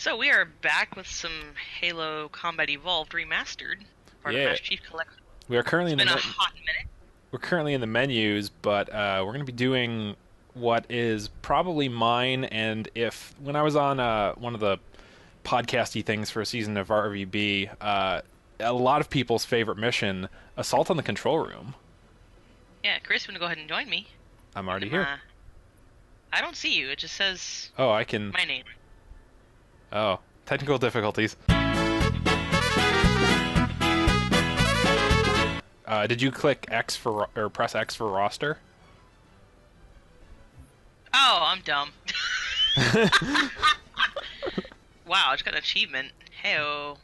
So we are back with some Halo Combat Evolved Remastered, part of Yeah, Master Chief Collection. we are currently It's in the been a hot minute. we're currently in the menus, but we're going to be doing what is probably mine. And if when I was on one of the podcasty things for a season of RVB, a lot of people's favorite mission, Assault on the Control Room. Yeah, Chris, you want to go ahead and join me? I'm already I'm, here. I don't see you. It just says Oh, I can. my name. Oh, technical difficulties. Did you click X for or press X for roster? Oh, I'm dumb. Wow, I just got an achievement. Heyo.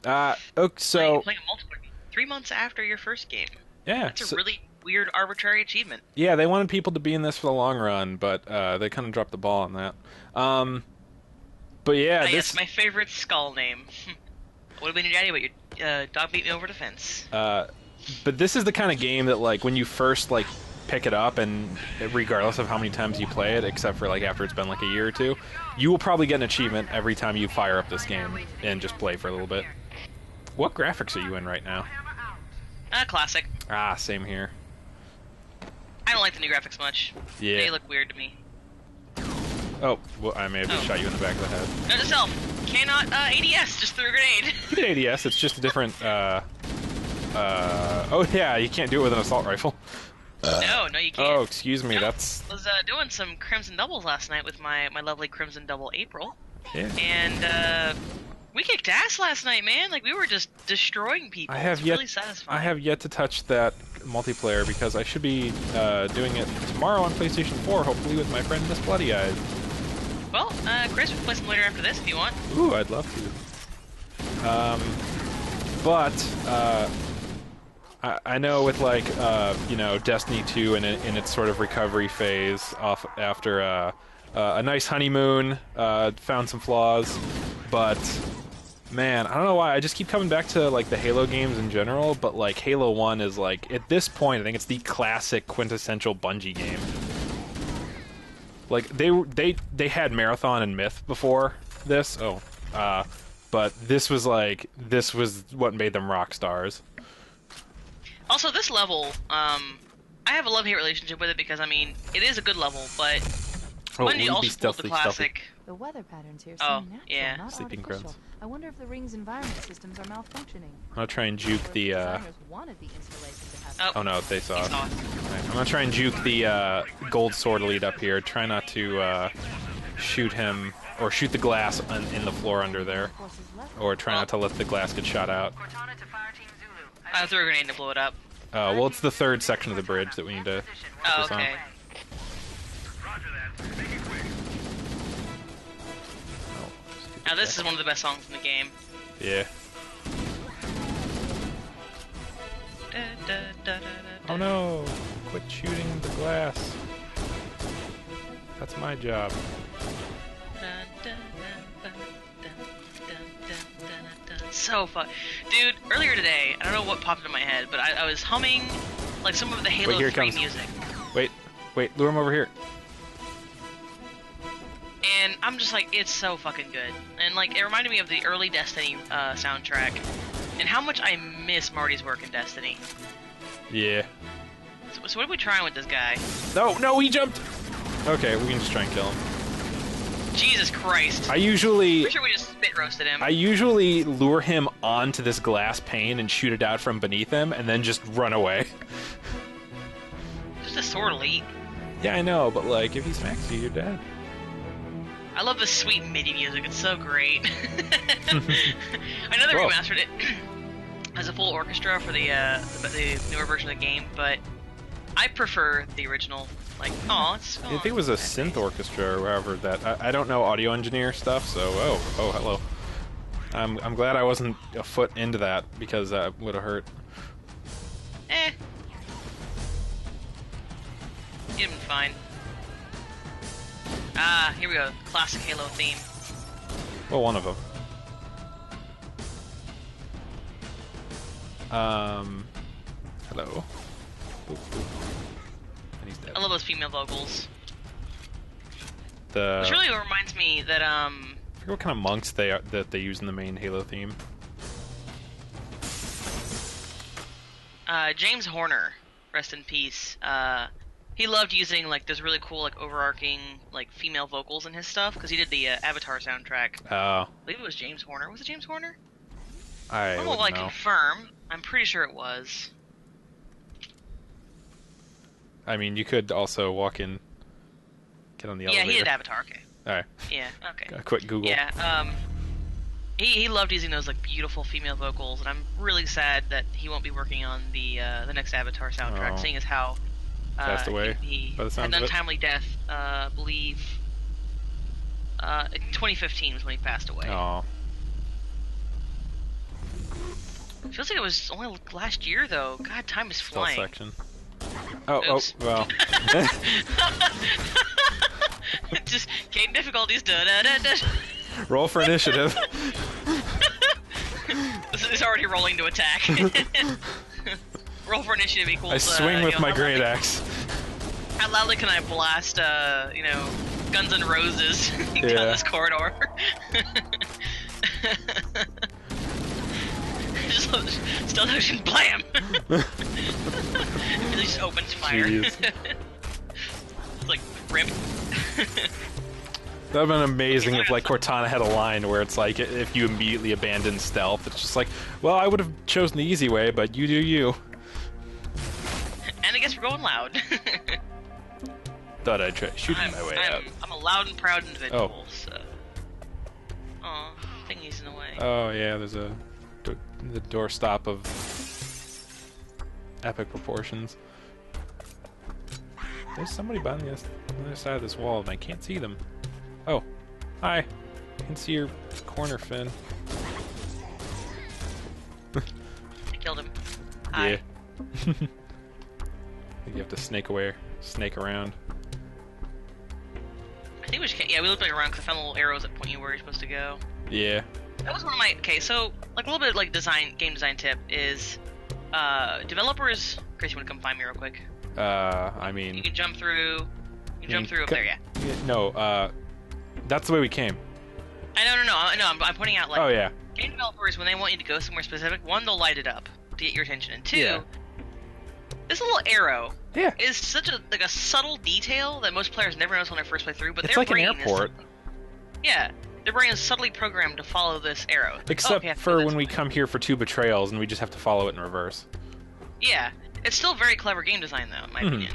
Okay, so Playing a multiplayer game 3 months after your first game. yeah, That's a really weird, arbitrary achievement. yeah, they wanted people to be in this for the long run, but they kind of dropped the ball on that. But yeah, Yes, my favorite skull name. Would have been your daddy, but your dog beat me over the fence. but this is the kind of game that, like, when you first like pick it up, and regardless of how many times you play it, except for like after it's been like a year or two, you will probably get an achievement every time you fire up this game and just play for a little bit. What graphics are you in right now? Classic. Ah, same here. I don't like the new graphics much. Yeah. They look weird to me. Oh, well, I may have just shot you in the back of the head. Note to self, cannot ADS, just threw a grenade. You can ADS, it's just a different, oh yeah, you can't do it with an assault rifle. No, you can't. Oh, excuse me, that's... I was doing some Crimson Doubles last night with my lovely Crimson Double April. Yeah. And, we kicked ass last night, man. Like, we were just destroying people. It's really satisfying. I have yet to touch that multiplayer because I should be doing it tomorrow on PlayStation 4, hopefully with my friend Miss Bloody Eyes. Well, Chris, we'll play some later after this if you want. Ooh, I'd love to. I know with, like, you know, Destiny 2 in its sort of recovery phase off after a nice honeymoon, found some flaws, but man, I don't know why I just keep coming back to like the Halo games in general, but like Halo 1 is like, at this point, I think it's the classic quintessential Bungie game. Like they had Marathon and Myth before this. But this was what made them rock stars. Also, this level, I have a love-hate relationship with it because, I mean, it is a good level, but Bungie also pulled the classic. The weather patterns here Oh, seem natural, yeah. not Sleeping artificial. grounds. I wonder if the ring's environment systems are malfunctioning. I'm gonna try and juke the. Designers wanted the installation to have Oh no, they saw He us. saw us. Right, I'm gonna try and juke the gold sword elite up here. Try not to shoot him or shoot the glass in the floor under there, forces left. or try not to let the glass get shot out. I threw a grenade to blow it up. Well, it's the third section of the bridge that we need to Oh, focus okay. on. Now, this is one of the best songs in the game. Yeah. Oh no! Quit shooting the glass. That's my job. So fun. Dude, earlier today, I don't know what popped into my head, but I was humming like some of the Halo Wait, here it 3 comes. music. Wait, lure him over here. And I'm just like, it's so fucking good. And like, it reminded me of the early Destiny soundtrack. And how much I miss Marty's work in Destiny. Yeah. So what are we trying with this guy? No, he jumped! Okay, we can just try and kill him. Jesus Christ. I usually Pretty sure we just spit roasted him. lure him onto this glass pane and shoot it out from beneath him, and then just run away. Just a sword elite. Yeah, I know, but like, if he smacks you, you're dead. I love the sweet MIDI music. It's so great. I know they Whoa. remastered it as a full orchestra for the newer version of the game, but I prefer the original. Like, oh, it's. I think it was a synth orchestra or wherever that. I don't know audio engineer stuff, so oh, hello. I'm glad I wasn't a foot into that because that would have hurt. Eh. You'd been fine. Ah, here we go. Classic Halo theme. Well, one of them. Hello. Boop, boop. And he's dead. I love those female vocals. The Which really reminds me that forget what kind of monks that they use in the main Halo theme. James Horner, rest in peace. He loved using like this really cool like overarching like female vocals in his stuff because he did the Avatar soundtrack. Oh. I believe it was James Horner. Was it James Horner? I don't wouldn't know. confirm. I'm pretty sure it was. I mean, you could also walk in, get on the elevator. Yeah, he did Avatar. Okay. All right. Yeah. Okay. Quick Google. Yeah. He loved using those like beautiful female vocals, and I'm really sad that he won't be working on the next Avatar soundtrack, seeing as how passed away. He by the sounds had an of it. untimely death. I believe 2015 was when he passed away. Oh. It feels like it was only last year, though. God, time is flying. Section. Oh, Oops. well. Just game difficulties. Da, da, da, da. Roll for initiative. This is already rolling to attack. Roll for initiative equals. I swing with my great axe. How loudly can I blast, Guns N' Roses down this corridor? Stealth Ocean, blam! It just opens fire. It's like, rip. That would have been amazing if, like, Cortana had a line where it's like, if you immediately abandon stealth, it's just like, well, I would have chosen the easy way, but you do you. And I guess we're going loud. Thought I'd try shooting my way out. I'm a loud and proud individual, so... Aw, thingy's in the way. Oh, yeah, there's the doorstop of epic proportions. There's somebody behind the other side of this wall, and I can't see them. Oh, hi. I can see your corner, Finn. I killed him. Hi. Yeah. I think you have to snake around. I think we should, yeah, we looked like around because I found little arrows that point you where you're supposed to go. Yeah. That was one of my, okay, so, like, a little bit, like, game design tip is, developers, Chris, you want to come find me real quick? I mean... You can jump through, up there, yeah. No, that's the way we came. No, I'm pointing out, like, oh, yeah. Game developers, when they want you to go somewhere specific, one, they'll light it up to get your attention, and two, this little arrow is such a subtle detail that most players never notice when they first play through, but it's their like brain an airport. Their brain is subtly programmed to follow this arrow. Except for when we come here for 2 betrayals and we just have to follow it in reverse. Yeah, it's still very clever game design, though, in my opinion.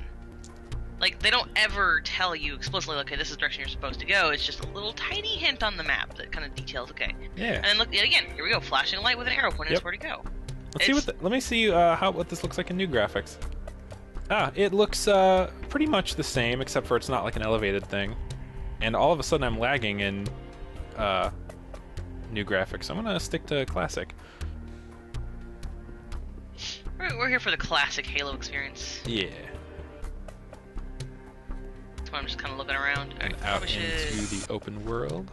Like, they don't ever tell you explicitly, okay, this is the direction you're supposed to go. It's just a little tiny hint on the map that kind of details, okay. Yeah. And then look, yet again, here we go, flashing light with an arrow pointing us where to go. Let me see what this looks like in new graphics. It looks pretty much the same, except for it's not like an elevated thing. And all of a sudden I'm lagging in new graphics. I'm gonna stick to classic. We're here for the classic Halo experience. Yeah. That's why I'm just kind of looking around. All right, Out into the open world.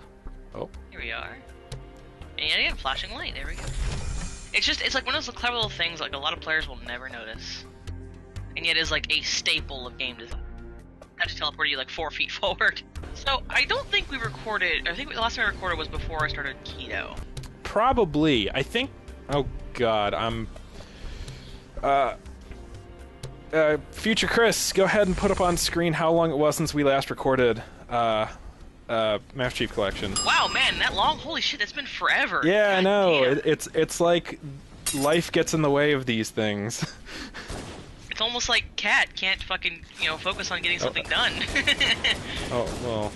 Oh. Here we are. And yeah, flashing light. There we go. It's like one of those clever little things like a lot of players will never notice, and yet is like a staple of game design. I just teleported you like 4 feet forward. So I don't think we recorded. I think the last time I recorded was before I started keto. Probably. I think. Oh God, I'm. Future Chris, go ahead and put up on screen how long it was since we last recorded Master Chief Collection. Wow, man, that long? Holy shit, it's been forever. Yeah, God I know. damn. It's like life gets in the way of these things. It's almost like Kat can't fucking, focus on getting something done. Oh, well.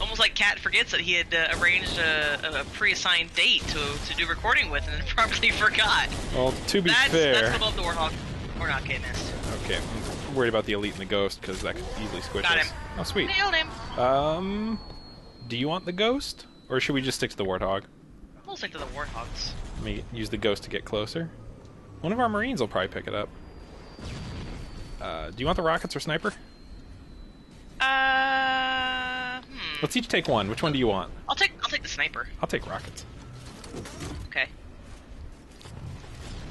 Almost like Kat forgets that he had arranged a pre-assigned date to do recording with and then probably forgot. Well, to be fair... That's above the Warthog. We're not getting missed. Okay, I'm worried about the Elite and the Ghost, because that could easily squish us. Got him. Oh, sweet. Nailed him. Do you want the Ghost? Or should we just stick to the Warthog? We'll stick to the Warthogs. Let me use the Ghost to get closer. One of our Marines will probably pick it up. Do you want the rockets or sniper? Let's each take one. Which one do you want? I'll take the sniper. I'll take rockets. Okay.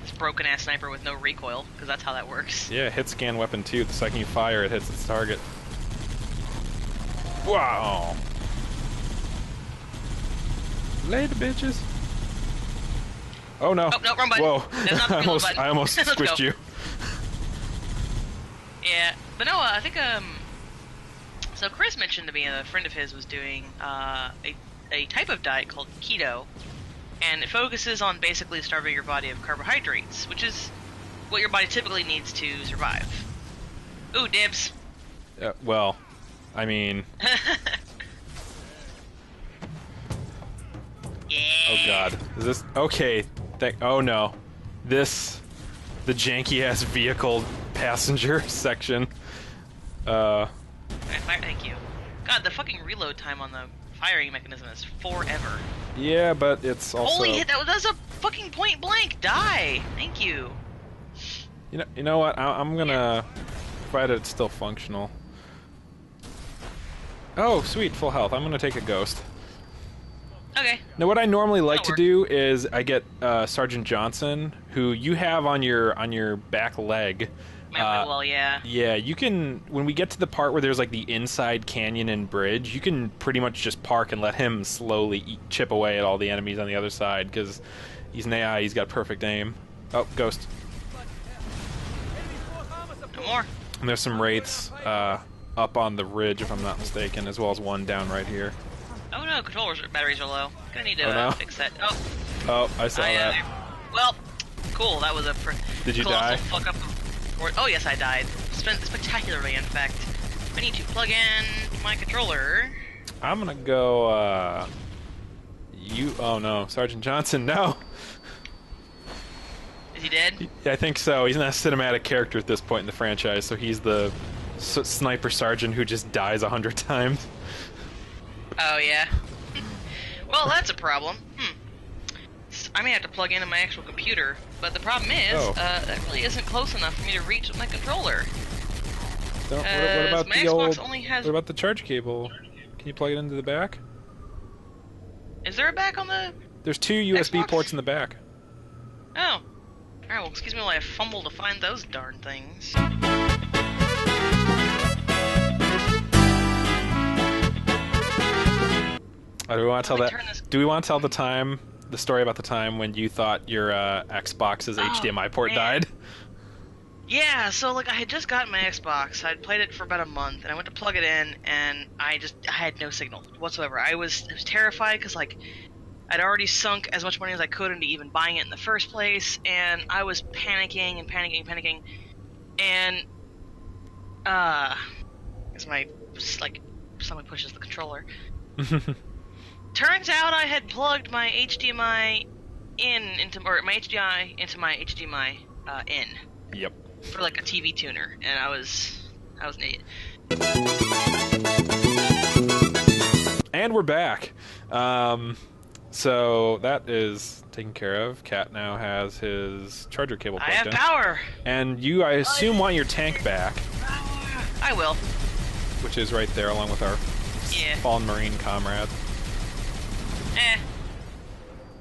This broken ass sniper with no recoil, because that's how that works. Yeah, hit scan weapon 2. The second you fire, it hits its target. Wow. Later, bitches. Oh no. Oh, no, wrong button. Whoa. That's not the reload button. I almost Let's squished go. you. Yeah, but no, I think so Chris mentioned to me a friend of his was doing a type of diet called keto, and it focuses on basically starving your body of carbohydrates, which is what your body typically needs to survive. Ooh, dibs. Well, I mean... Yeah. Oh god. Is this... Okay. Oh no. The janky-ass vehicle passenger section. Thank you. God, the fucking reload time on the firing mechanism is forever. Yeah, but it's also... Holy hit, that was a fucking point blank! Die! Thank you. You know what? I'm gonna... Provided it's still functional. Oh, sweet, full health. I'm gonna take a ghost. Okay. Now, what I normally like to That'll do is I get Sergeant Johnson, who you have on your back leg. Well, yeah. Yeah, you can... When we get to the part where there's, like, the inside canyon and bridge, you can pretty much just park and let him slowly chip away at all the enemies on the other side, because he's an AI, he's got perfect aim. Oh, ghost. No more. And there's some wraiths up on the ridge, if I'm not mistaken, as well as one down right here. Oh no, controllers batteries are low. Gonna need to no? fix that. Oh. Oh, I saw that. Well, cool. That was a Did you colossal die? fuck up. Oh yes, I died. Spectacularly, in fact. I need to plug in my controller. I'm gonna go. Oh no, Sergeant Johnson, no. Is he dead? I think so. He's not a cinematic character at this point in the franchise, so he's the sniper sergeant who just dies 100 times. Oh yeah. Well, that's a problem. I may have to plug into my actual computer, but the problem is, that really isn't close enough for me to reach with my controller. What about my the Xbox old? only has... What about the charge cable? Can you plug it into the back? Is there a back on the... There's 2 USB Xbox? ports in the back. Oh. Alright, well, excuse me while I fumble to find those darn things. Do we want to tell that? Turn this- Do we want to tell the story about the time when you thought your Xbox's HDMI port man. died? Yeah, so like I had just gotten my Xbox. I'd played it for about a month, and I went to plug it in, and I had no signal whatsoever. I was terrified because like I'd already sunk as much money as I could into even buying it in the first place, and I was panicking, and as my like someone pushes the controller. Turns out I had plugged my HDMI into my HDMI in. Yep. For like a TV tuner, and I was an idiot. And we're back. So that is taken care of. Cat now has his charger cable plugged in. I have power. And you, I assume, want your tank back, I will. which is right there, along with our fallen Marine comrade.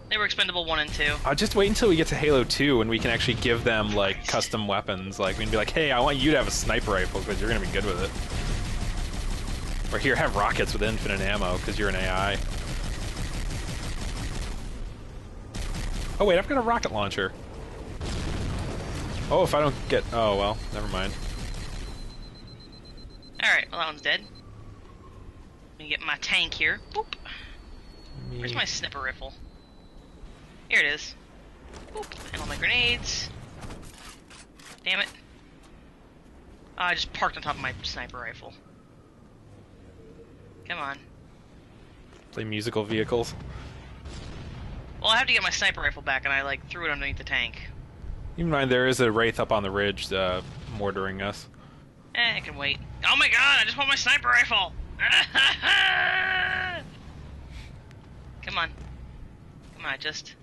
They were expendable 1 and 2. I'll just wait until we get to Halo 2 and we can actually give them, like, custom weapons. Like, we can be like, hey, I want you to have a sniper rifle because you're going to be good with it. Or here, have rockets with infinite ammo because you're an AI. Oh, wait, I've got a rocket launcher. Oh, if I don't get... Oh, well, never mind. Alright, well that one's dead. Let me get my tank here. Boop. Where's my sniper rifle? Here it is. Boop. And all my grenades. Damn it. Oh, I just parked on top of my sniper rifle. Come on. Play musical vehicles. Well, I have to get my sniper rifle back, and I, like, threw it underneath the tank. Keep in mind, there is a wraith up on the ridge mortaring us. I can wait. Oh my god, I just want my sniper rifle! Come on. Come on, just...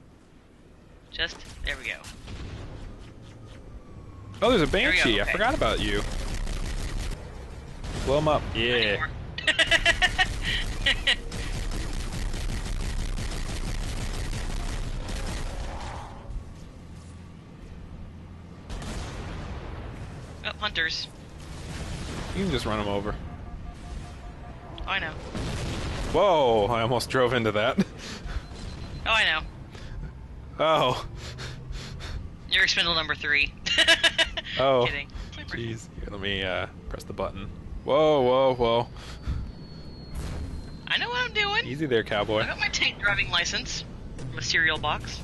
There we go. Oh, there's a There we go, Banshee. okay. I forgot about you. Blow him up. Yeah. Oh, hunters. You can just run him over. Oh, I know. Whoa, I almost drove into that. Oh, I know. Oh. You're expendable number 3. Oh. Kidding. Jeez. Here, let me press the button. Whoa, whoa, whoa. I know what I'm doing. Easy there, cowboy. I got my tank driving license from a cereal box.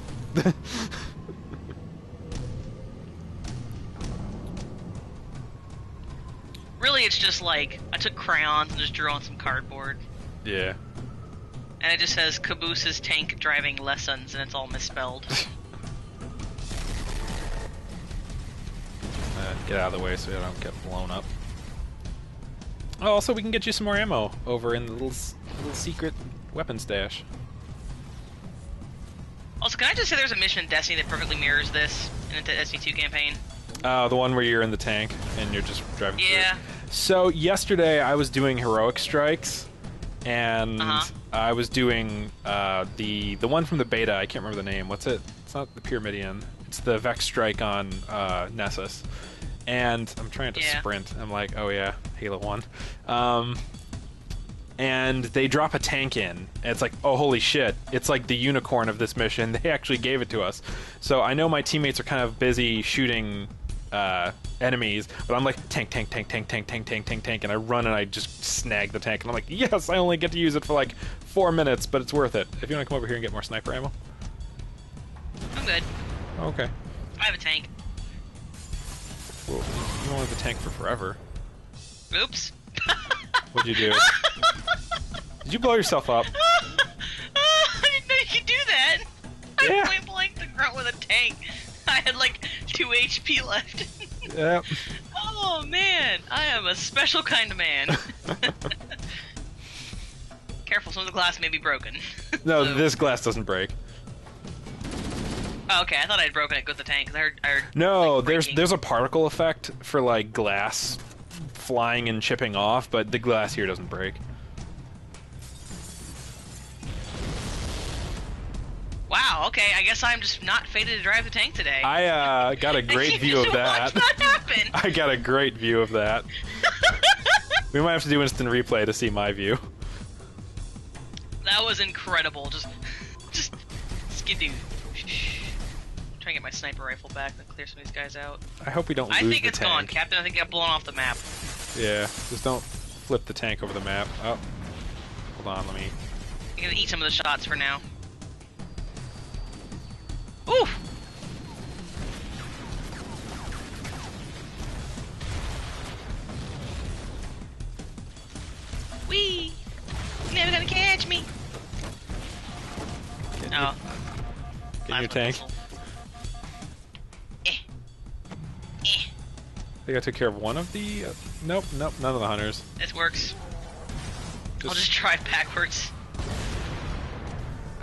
Really, it's just like, I took crayons and just drew on some cardboard. Yeah. And it just says Caboose's tank driving lessons, and it's all misspelled. Get out of the way so I don't get blown up. Oh, also, we can get you some more ammo over in the little secret weapon stash. Also, can I just say there's a mission in Destiny that perfectly mirrors this in the Destiny 2 campaign? The one where you're in the tank and you're just driving Yeah. through. So yesterday I was doing heroic strikes, and I was doing the one from the beta. I can't remember the name. What's it? It's not the Pyramidion. It's the Vex strike on Nessus. And I'm trying to sprint. I'm like, oh yeah, Halo 1. And they drop a tank in. And it's like, oh holy shit! It's like the unicorn of this mission. They actually gave it to us. So I know my teammates are kind of busy shooting enemies, but I'm like tank, tank, tank, tank, tank, tank, tank, tank, tank, and I run and I just snag the tank, and I'm like, yes, I only get to use it for like 4 minutes, but it's worth it. If you want to come over here and get more sniper ammo. I'm good. Okay. I have a tank. Well, you don't have the tank for forever. Oops. What'd you do? Did you blow yourself up? I didn't know you could do that. Yeah. I point blank the grunt with a tank. I had like 2 HP left. Yep. Oh man, I am a special kind of man. Careful, some of the glass may be broken. No, So- this glass doesn't break. Oh, okay, I thought I had broken it with the tank. 'Cause I heard No, like, there's breaking. a particle effect for like glass flying and chipping off, but the glass here doesn't break. Wow, okay, I guess I'm just not fated to drive the tank today. I got a great view of that. Watch that happen. I got a great view of that. We might have to do instant replay to see my view. That was incredible. Just skidoo. Try and get my sniper rifle back and clear some of these guys out. I hope we don't lose I think the it's tank. gone, Captain. I think it got blown off the map. Yeah, just don't flip the tank over the map. Oh, hold on, let me... I'm gonna eat some of the shots for now. Ooh! Whee! You're never gonna catch me! Get in Oh. your Plasma tank. missile. I think I took care of one of the... nope, none of the hunters. This works. I'll just drive backwards.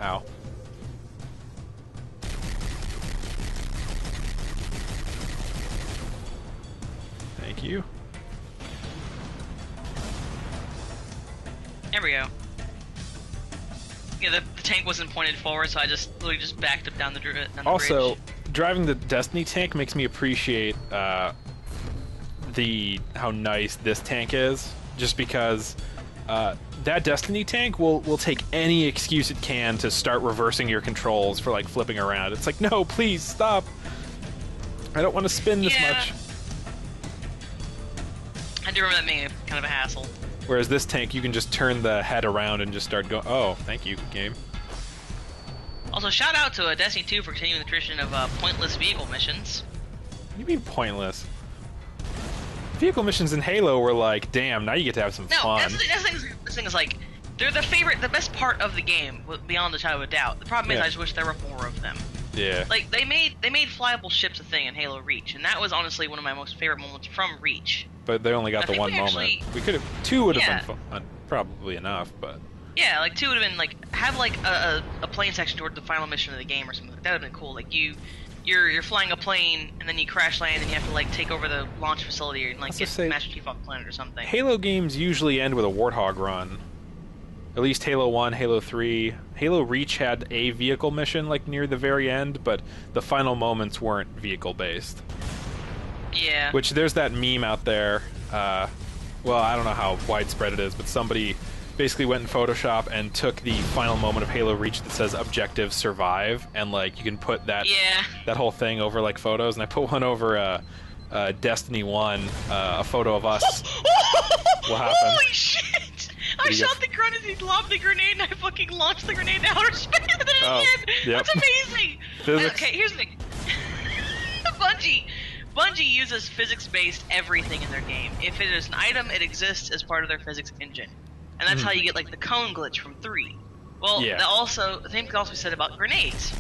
Ow. Thank you. There we go. Yeah, the tank wasn't pointed forward, so I just literally just backed up down the bridge. Also, driving the Destiny tank makes me appreciate how nice this tank is, just because that Destiny tank will take any excuse it can to start reversing your controls for like flipping around. It's like, no, please stop. I don't want to spin this much. I do remember that being kind of a hassle. Whereas this tank, you can just turn the head around and just start going. Oh, thank you, game. Also, shout out to Destiny 2 for continuing the tradition of pointless vehicle missions. What do you mean pointless? Vehicle missions in Halo were like, damn, now you get to have some No, fun. this thing is like, they're the best part of the game, beyond the shadow of a doubt. The problem is, Yeah. I just wish there were more of them. Yeah. Like, they made flyable ships a thing in Halo Reach, and that was honestly one of my most favorite moments from Reach. But they only got I the think one we moment. actually- We could have... 2 would have Yeah. been fun. Probably enough, but... Yeah, like 2 would have been like, have like a plane section toward the final mission of the game or something. That would have been cool. Like you're flying a plane and then you crash land and you have to like take over the launch facility and like Let's get just say- Master Chief off the planet or something. Halo games usually end with a Warthog run. At least Halo 1, Halo 3. Halo Reach had a vehicle mission like near the very end, but the final moments weren't vehicle-based. Yeah. Which, there's that meme out there, well, I don't know how widespread it is, but somebody basically went in Photoshop and took the final moment of Halo Reach that says "Objective Survive," and like you can put that that whole thing over like photos, and I put one over Destiny 1, a photo of us. What happened? Holy shit! I shot the grenade, he lobbed the grenade, and I fucking launched the grenade to outer space and then it hit! Yep. That's amazing! Okay, here's the thing. Bungie uses physics-based everything in their game. If it is an item, it exists as part of their physics engine. And that's how you get, like, the cone glitch from 3. Well, the same can also be said about grenades.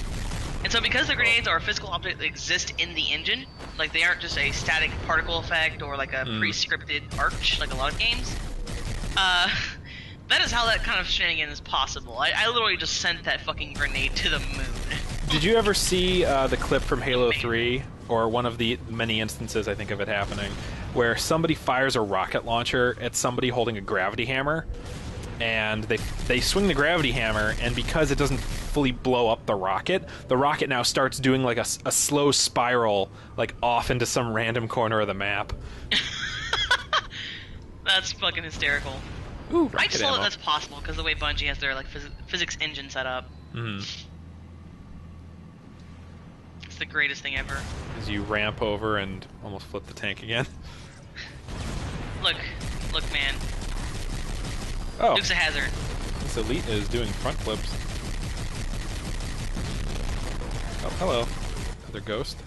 And so because the grenades are a physical object that exist in the engine, like they aren't just a static particle effect or like a pre-scripted arch, like a lot of games, that is how that kind of shenanigan is possible. I literally just sent that fucking grenade to the moon. Did you ever see the clip from Halo 3, or one of the many instances I think of it happening, where somebody fires a rocket launcher at somebody holding a gravity hammer, and they swing the gravity hammer, and because it doesn't fully blow up the rocket now starts doing like a slow spiral like off into some random corner of the map. That's fucking hysterical. Ooh, I just know that that's possible because the way Bungie has their like physics engine set up. It's the greatest thing ever. As you ramp over and almost flip the tank again. Look, man. Oh, Dukes a hazard. This elite is doing front flips. Oh, hello. Another ghost.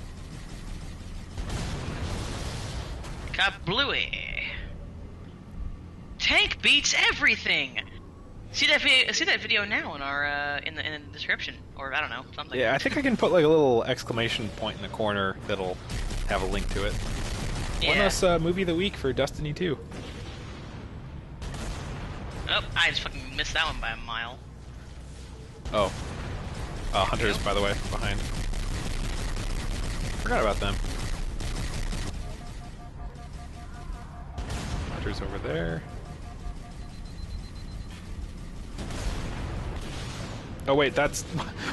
Kablooey. Tank beats everything. See that video now in our in the description, or I don't know, something. Yeah, I think I can put like a little exclamation point in the corner that'll have a link to it. Yeah. Won us movie of the week for Destiny 2. Oh, I just fucking missed that one by a mile. Oh. Hunters, by the way, behind. Forgot about them. Hunters over there. Oh wait, that's...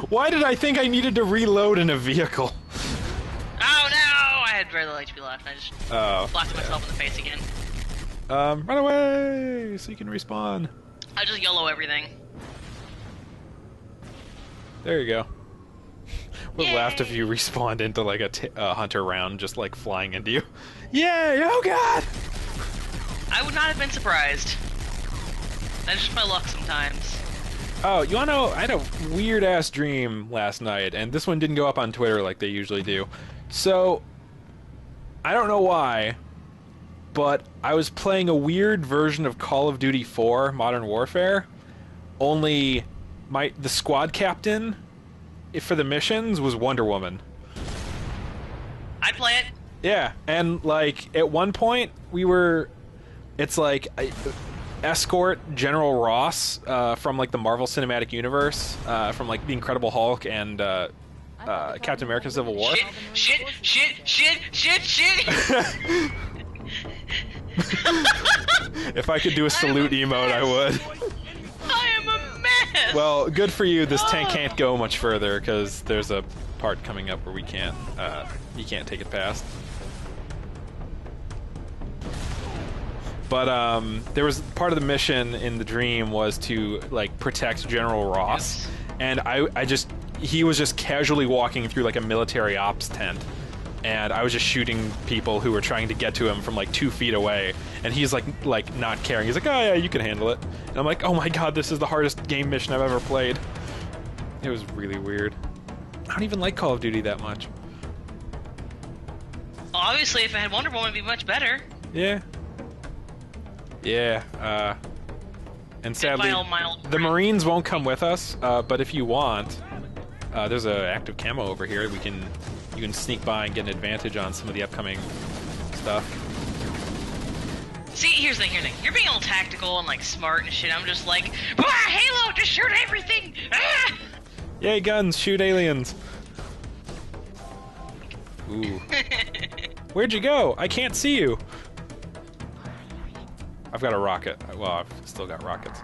Why did I think I needed to reload in a vehicle? Oh no! I had very little HP left. I just blasted myself in the face again. Run away so you can respawn. I just YOLO everything. There you go. Would have laughed if you respawned into like a hunter round just like flying into you. Yay! Oh god! I would not have been surprised. That's just my luck sometimes. Oh, you wanna know, I had a weird ass dream last night, and this one didn't go up on Twitter like they usually do. So, I don't know why, but I was playing a weird version of Call of Duty 4 Modern Warfare, only the squad captain for the missions was Wonder Woman. I'd play it. Yeah, and like at one point it's like escort General Ross from like the Marvel Cinematic Universe, from like the Incredible Hulk and Captain America: Civil War. Shit! If I could do a salute emote, I would. I am a mess! Well, good for you. This tank can't go much further because there's a part coming up where we can't. You can't take it past. But there was part of the mission in the dream was to like protect General Ross, and he was just casually walking through like a military ops tent, and I was just shooting people who were trying to get to him from like 2 feet away, and he's like not caring. He's like, oh yeah, you can handle it. And I'm like, oh my god, this is the hardest game mission I've ever played. It was really weird. I don't even like Call of Duty that much. Well, obviously, if I had Wonder Woman, it'd be much better. Yeah. Yeah, and sadly, the Marines won't come with us, but if you want, there's an active camo over here. You can sneak by and get an advantage on some of the upcoming stuff. See, here's the thing. You're being all tactical and like smart and shit. I'm just like, Halo, just shoot everything! Ah! Yay, guns, shoot aliens. Ooh. Where'd you go? I can't see you. I've got a rocket. Well, I've still got rockets.